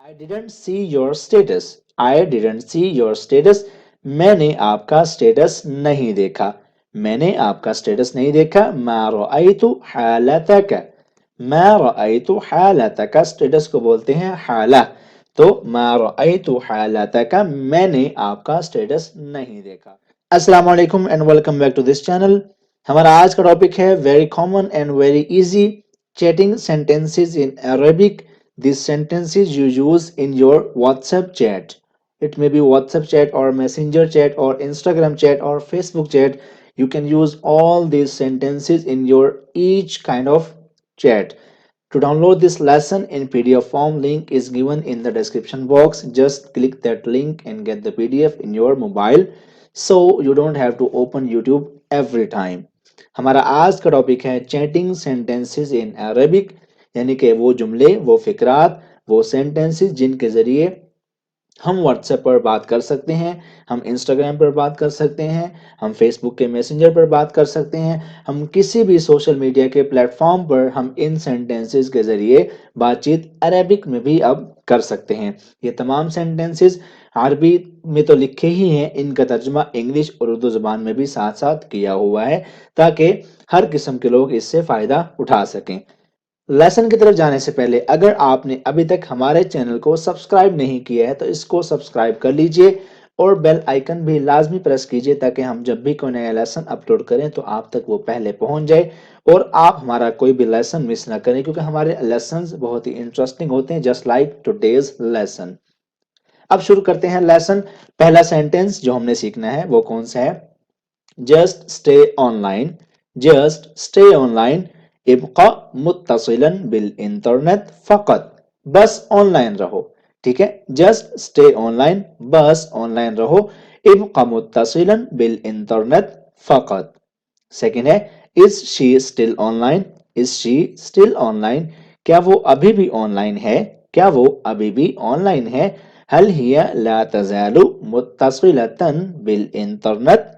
I didn't see your status. I didn't see your status. मैंने आपका status नहीं देखा. मैंने आपका स्टेटस नहीं देखा. ما रأيت حالتك. ما رأيت حالتك स्टेटस को बोलते हैं حالة. तो ما رأيت حالتك मैंने आपका स्टेटस नहीं देखा. अस्सलाम वालेकुम and welcome back to this channel. हमारा आज का टॉपिक है very common and very easy chatting sentences in Arabic. These sentences you use in your WhatsApp chat. It may be WhatsApp chat or Messenger chat or Instagram chat or Facebook chat. You can use all these sentences in your each kind of chat. To download this lesson in PDF form, link is given in the description box. Just click that link and get the PDF in your mobile so you don't have to open YouTube every time. हमारा आज का topic है chatting sentences in Arabic, यानी कि वो जुमले, वो फिक्रात, वो सेंटेंसेस जिनके ज़रिए हम व्हाट्सएप पर बात कर सकते हैं, हम इंस्टाग्राम पर बात कर सकते हैं, हम फेसबुक के मैसेंजर पर बात कर सकते हैं, हम किसी भी सोशल मीडिया के प्लेटफॉर्म पर हम इन सेंटेंसेस के ज़रिए बातचीत अरेबिक में भी अब कर सकते हैं. ये तमाम सेंटेंसेस अरबी में तो लिखे ही हैं, इनका तर्जुमा इंग्लिश और उर्दू ज़बान में भी साथ साथ किया हुआ है ताकि हर किस्म के लोग इससे फ़ायदा उठा सकें. लेसन की तरफ जाने से पहले अगर आपने अभी तक हमारे चैनल को सब्सक्राइब नहीं किया है तो इसको सब्सक्राइब कर लीजिए और बेल आइकन भी लाजमी प्रेस कीजिए ताकि हम जब भी कोई नया लेसन अपलोड करें तो आप तक वो पहले पहुंच जाए और आप हमारा कोई भी लेसन मिस ना करें, क्योंकि हमारे लेसन्स बहुत ही इंटरेस्टिंग होते हैं, जस्ट लाइक टुडेज लेसन. अब शुरू करते हैं लेसन. पहला सेंटेंस जो हमने सीखना है वो कौन सा है? Just stay online. Just stay online. इब्का मुत्तसिलन बिल इंटरनेट फकत. बस ऑनलाइन रहो. ठीक है, जस्ट स्टे ऑनलाइन, बस ऑनलाइन रहो. इब्का मुत्तसिलन बिल इंटरनेट फकत. सेकंड है is she still online. Is she still online. क्या वो अभी भी ऑनलाइन है? क्या वो अभी भी ऑनलाइन है? हल हिया ला तजालु मुत्तसिलतन बिल इंटरनेट.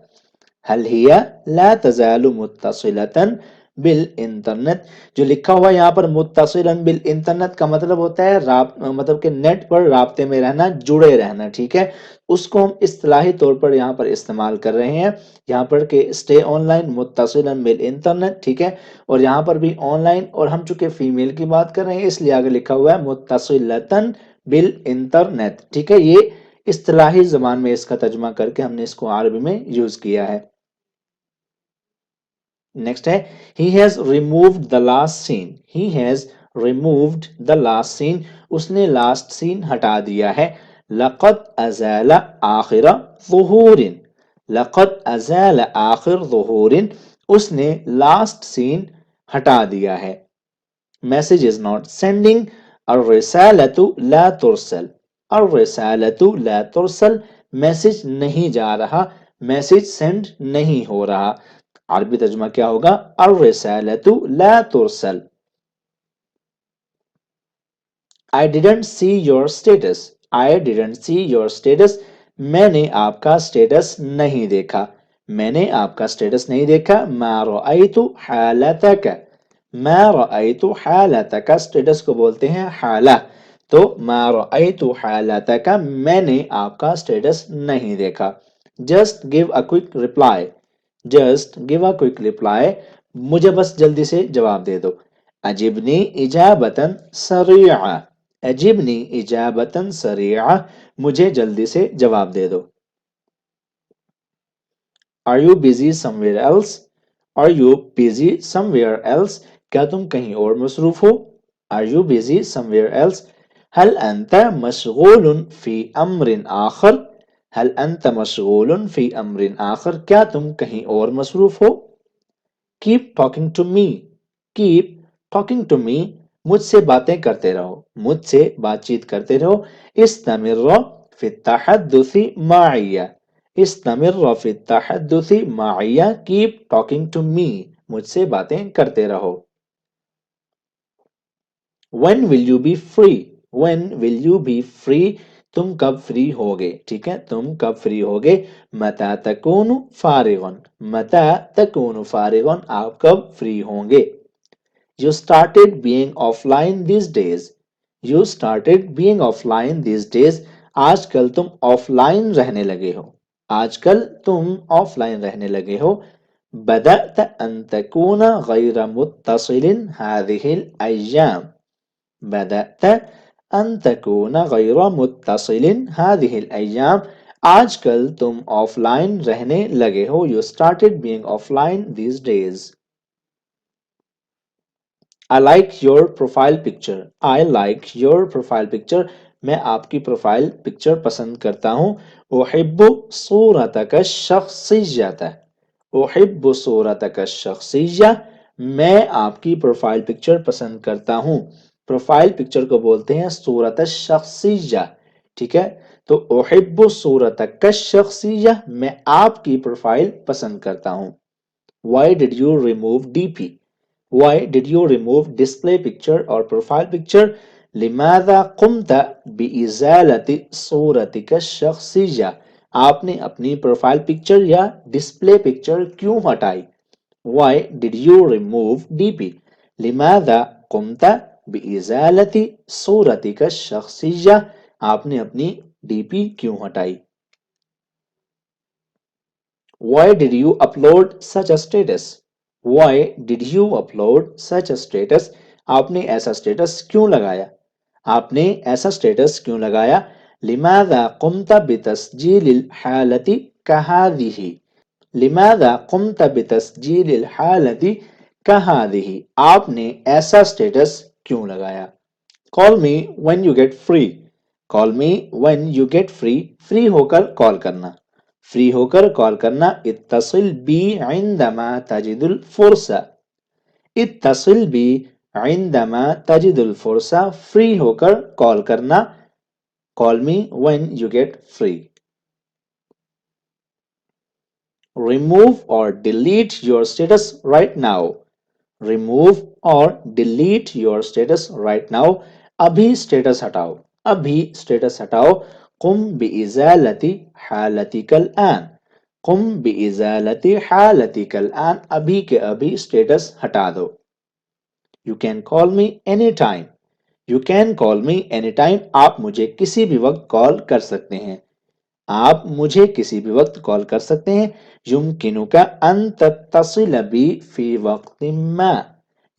हल हिया ला तजालु मुत्तसिलतन बिल इंटरनेट. जो लिखा हुआ है यहाँ पर मुत्तसिलन बिल इंटरनेट का मतलब होता है मतलब कि नेट पर राब्ते में रहना, जुड़े रहना. ठीक है, उसको हम इस्तिलाही तौर पर यहाँ पर इस्तेमाल कर रहे हैं. यहाँ पर के स्टे ऑनलाइन मुत्तसिलन बिल इंटरनेट. ठीक है, और यहाँ पर भी ऑनलाइन, और हम चूंकि फीमेल की बात कर रहे हैं इसलिए आगे लिखा हुआ है मुत्तसिलतन बिल इंटरनेट. ठीक है, ये इस्तिलाही ज़बान में इसका तर्जुमा करके हमने इसको अरबी में यूज किया है. नेक्स्ट है he has removed the last scene. he has removed the last scene. उसने लास्ट सीन हटा दिया है. लक़द अज़ाला आखिर ज़ुहूरिन. लक़द अज़ाला आखिर ज़ुहूरिन. उसने लास्ट सीन हटा दिया है. Message is not sending. अर्रिसालतु ला तुरसल. अर्रिसालतु ला तुरसल. मैसेज नहीं जा रहा, मैसेज सेंड नहीं हो रहा. अरबी तर्जुमा क्या होगा? अर्रिसालतु ला तुरसल. I didn't see your status. I didn't see your status. मैंने आपका स्टेटस नहीं देखा. मैंने आपका स्टेटस नहीं देखा. मा रअयतु हालतक. मा रअयतु हालतक स्टेटस को बोलते हैं हाला. तो मा रअयतु हालतक मैंने आपका स्टेटस नहीं देखा. Just give a quick reply. Just give a quick reply. मुझे बस जल्दी से जवाब दे दो. अजिबनी इजाबतन सरीआ. अजिबनी इजाबतन सरीआ. मुझे जल्दी से जवाब दे दो. Are you busy somewhere else. Are you busy somewhere else. क्या तुम कहीं और मसरूफ हो? Are you busy somewhere else. हल अंत मशगूलन फी अम्रिन आखर. हल अंत मशगूलन फी अम्रिन आखर. क्या तुम कहीं और मसरूफ हो? Keep talking to me. Keep talking to me. मुझसे बातें करते रहो, मुझसे बातचीत करते रहो. इस्तमिर फी तहद्दुसी माइया. इस्तमिर फी तहद्दुसी माइया. Keep talking to me. मुझसे बातें करते रहो. When will you be free? When will you be free? तुम कब फ्री होगे? ठीक है, तुम कब फ्री होगे? मता तकूनु फारिगन. मता तकूनु फारिगन. आप कब फ्री होंगे? You started being offline these days. You started being offline these days. आजकल तुम ऑफलाइन रहने लगे हो. आजकल तुम ऑफलाइन रहने लगे हो. بدأت أن تكون غير متصل هذه الأيام. بدأت أن تكون غير متصل هذه الأيام. आजकल तुम ऑफलाइन रहने लगे हो. You started being offline these days. I like your profile picture. I like your profile picture. मैं आपकी प्रोफाइल पिक्चर पसंद करता हूँ. أحب صورتك الشخصية. أحب صورتك الشخصية. मैं आपकी प्रोफाइल पिक्चर पसंद करता हूँ. प्रोफाइल पिक्चर को बोलते हैं सूरत शख्सिया. ठीक है, तो أحب صورتك الشخصية, मैं आपकी प्रोफाइल पसंद करता हूँ. Why did you remove DP? Why did you remove display picture or profile picture? لماذا قمت بإزالة صورتك الشخصية? आपने अपनी प्रोफाइल पिक्चर या डिस्प्ले पिक्चर क्यों हटाई? Why did you remove DP? لماذا قمت بإزالة صورتك الشخصية? आपने अपनी DP क्यों हटाई? Why did you upload such a status? Why did you upload such a status? आपने ऐसा स्टेटस क्यों लगाया? आपने ऐसा स्टेटस क्यों लगाया? لماذا قمت بتسجيل الحالة كهذه? لماذا قمت بتسجيل الحالة كهذه? आपने ऐसा स्टेटस क्यों लगाया? Call me when you get free. Call me when you get free. Free होकर कॉल करना. फ्री होकर कॉल करना. इत्तसिल बी عندما تجد الفرصة. इत्तसिल बी عندما تجد الفرصة. फ्री होकर कॉल करना. Call me when you get free. Remove or delete your status right now. Remove or delete your status right now. अभी status हटाओ. अभी स्टेटस हटाओ. قم بإزالة حالتك الآن. قم بإزالة حالتك الآن. अभी के अभी स्टेटस हटा दो. You can call me anytime. You can call me anytime. आप मुझे किसी भी वक्त कॉल कर सकते हैं. आप मुझे किसी भी वक्त कॉल कर सकते हैं. युमकिनुका अन तत्तसिल बी फी वक्त मा.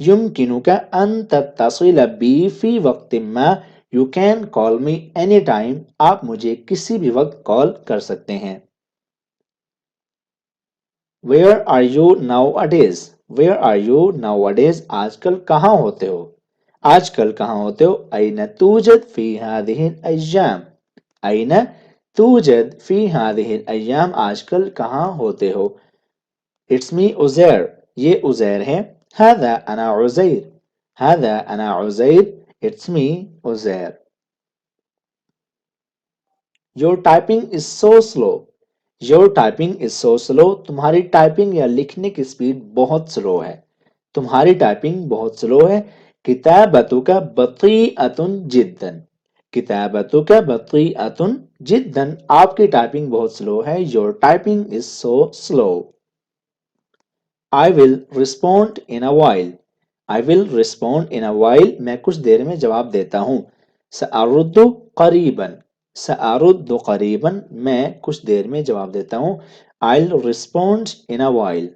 युमकिनुका अन तत्तसिल बी फी वक्त मा. You can call me any time. आप मुझे किसी भी वक्त कॉल कर सकते हैं. वेयर आर यू नाउ अडेज. वेयर आर यू नाउ अडेज. आजकल कहाँ होते हो? आजकल कहाँ होते हो? ऐन तूजद फी हादिहिल अय्याम. ऐन तूजद फी हादिहिल अय्याम. आजकल कहाँ होते हो? It's me Uzair. ये उजैर है. हादा अना उजैर. हादा अना Uzair. It's me Uzair. Your typing is so slow. Your typing is so slow. तुम्हारी टाइपिंग या लिखने की स्पीड बहुत स्लो है. तुम्हारी टाइपिंग बहुत स्लो है. किताबतुका बतीअतुन जिद्दन. किताबतुका बतीअतुन जिद्दन. आपकी टाइपिंग बहुत स्लो है. Your typing is so slow. I will respond in a while. I will respond in a while. मैं कुछ देर में जवाब देता हूँ. सअरुद्दु करीबन. सअरुद्दु करीबन. मैं कुछ देर में जवाब देता हूँ. I'll respond in a while.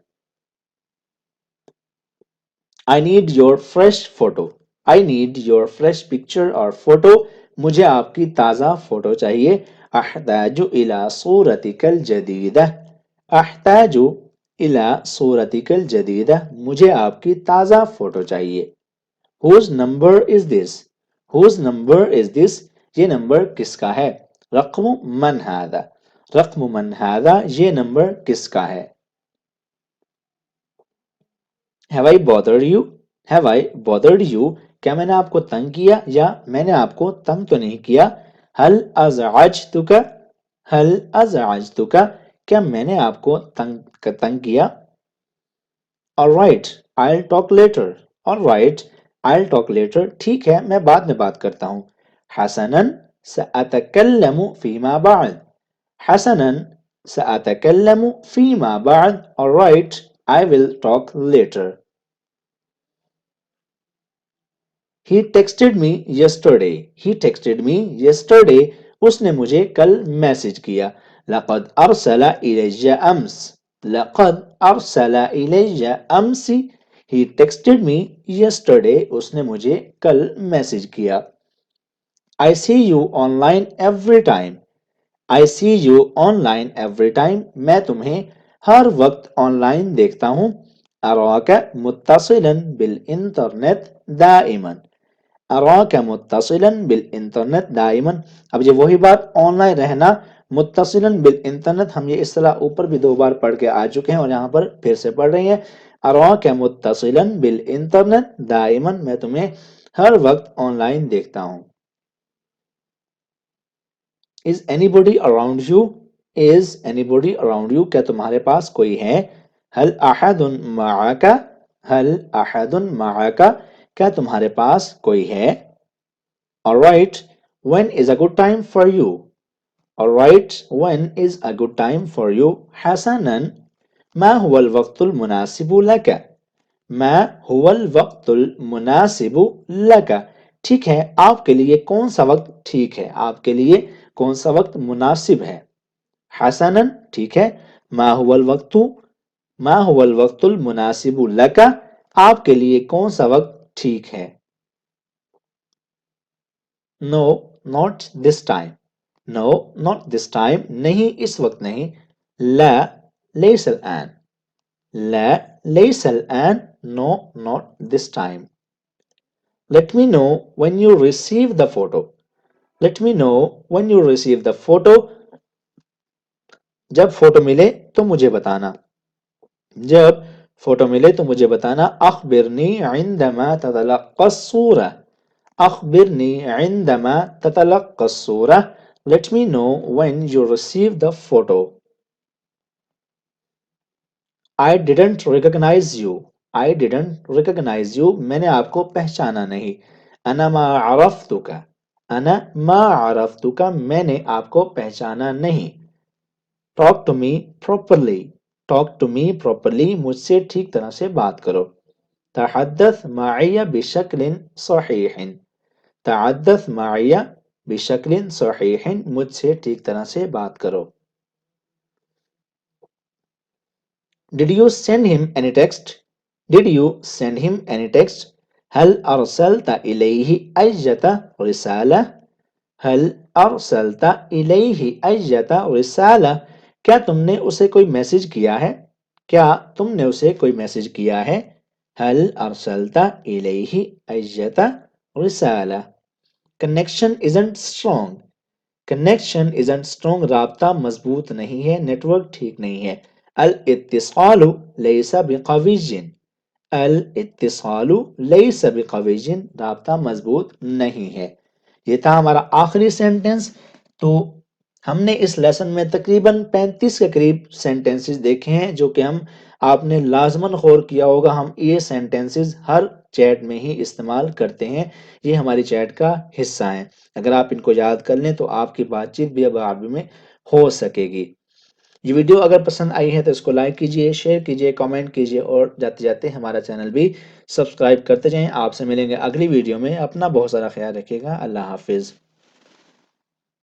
I need your fresh photo. I need your fresh picture or photo. मुझे आपकी ताज़ा फोटो चाहिए. अहताजु इला सूरतिकल जदीदा. अहताजु इला सूरतिकल जदीदा. मुझे आपकी ताज़ा फोटो चाहिए. Whose number is this? Whose number is this? ये नंबर किसका है? रक़्म मन हादा. रक़्म मन हादा. ये नंबर किसका है? Have I bothered you? Have I bothered you? क्या मैंने आपको तंग किया या मैंने आपको तंग तो नहीं किया? हल अज़अजतुका. हल अज़अजतुका. क्या मैंने आपको तंग किया? Alright, I'll talk later. Alright, I'll talk later. ठीक है, मैं बाद में बात करता हूँ. हसनन सअतकल्लमु फीमा बाद. हसनन सअतकल्लमु फीमा बाद. Alright, I will talk later. He texted me yesterday. He texted me yesterday. उसने मुझे कल मैसेज किया. لقد أرسل إلي أمس. لقد أرسل إلي أمس. He texted me yesterday. उसने मुझे कल मैसेज किया. I see you online every time. I see you online every time. मैं तुम्हें हर वक्त ऑनलाइन देखता हूँ. أراك متصلا بالإنترنت دائما. أراك متصلا بالإنترنت دائما. اب یہ وہی بات آن لائن رہنا متصلا بالإنترنت ہم یہ اصطلاح اوپر بھی 2 بار پڑھ کے آ چکے ہیں اور یہاں پر پھر سے پڑھ رہی ہیں. أراك متصلا بالإنترنت دائما. میں تمہیں ہر وقت آن لائن دیکھتا ہوں. Is anybody around you? Is anybody around you? کیا تمہارے پاس کوئی ہے؟ هل أحد معك؟ هل أحد معك؟ کیا تمہارے پاس کوئی ہے؟ Alright, when is a good time for you? Alright, when is a good time for you? حسناً ما هو الوقت المناسب لك؟ ما هو الوقت المناسب لك؟ ٹھیک ہے آپ کے لیے کون سا وقت ٹھیک ہے؟ آپ کے لیے کون سا وقت مناسب ہے؟ حسناً ٹھیک ہے. ما هو الوقت ما هو الوقت المناسب لك؟ آپ کے لیے کون سا وقت ٹھیک ہے؟ No, not this time. No, not this time. نہیں اس وقت نہیں. لا ليس الآن. لا ليس الآن. No, not this time. Let me know when you receive the photo. Let me know when you receive the photo. جب فوٹو ملے تو مجھے بتانا. جب فوٹو ملے تو مجھے بتانا. اخبرنی عندما تتلقى الصورة. اخبرنی عندما تتلقى الصورة. Let me know when you receive the photo. I didn't recognize you. I didn't recognize you. میں نے آپ کو پہچانا نہیں. انا ما عرفتك. انا ما عرفتك. میں نے آپ کو پہچانا نہیں. Talk to me properly. Talk to me properly. مجھ سے ٹھیک طرح سے بات کرو. تحدث معي بشكل صحيح. تحدث معي بشكل صحيح. مجھ سے ٹھیک طرح سے بات کرو. Did you send him any text? Did you send him any text? هل أرسلت إليه أية رسالة؟ هل أرسلت إليه أية رسالة؟ کیا تم نے اسے کوئی میسج کیا ہے؟ کیا تم نے اسے کوئی میسج کیا ہے؟ هل أرسلت إليه أية رسالة؟ Connection isn't strong. Connection isn't strong. رابطہ مضبوط نہیں ہے. نیٹ ورک ٹھیک نہیں ہے. الاتصال ليس بقوي. الاتصال ليس بقوي. رابطہ مضبوط نہیں ہے. یہ تھا ہمارا آخری سینٹنس. تو ہم نے اس لیسن میں تقریباً 35 کے قریب سینٹنسز دیکھے ہیں جو کہ آپ نے لازماً غور کیا ہوگا. ہم یہ سینٹنسز ہر چیٹ میں ہی استعمال کرتے ہیں. یہ ہماری چیٹ کا حصہ ہیں. اگر آپ ان کو یاد کر لیں تو آپ کی بات چیت بھی اب عربی میں ہو سکے گی. یہ ویڈیو اگر پسند آئی ہے تو اس کو لائک کیجئے، شیئر کیجئے، کامنٹ کیجئے اور جاتے جاتے ہمارا چینل بھی سبسکرائب کرتے جائیں. آپ سے ملیں گے اگلی ویڈیو میں. اپنا بہت سارا خیال رکھیے گا. اللہ حافظ.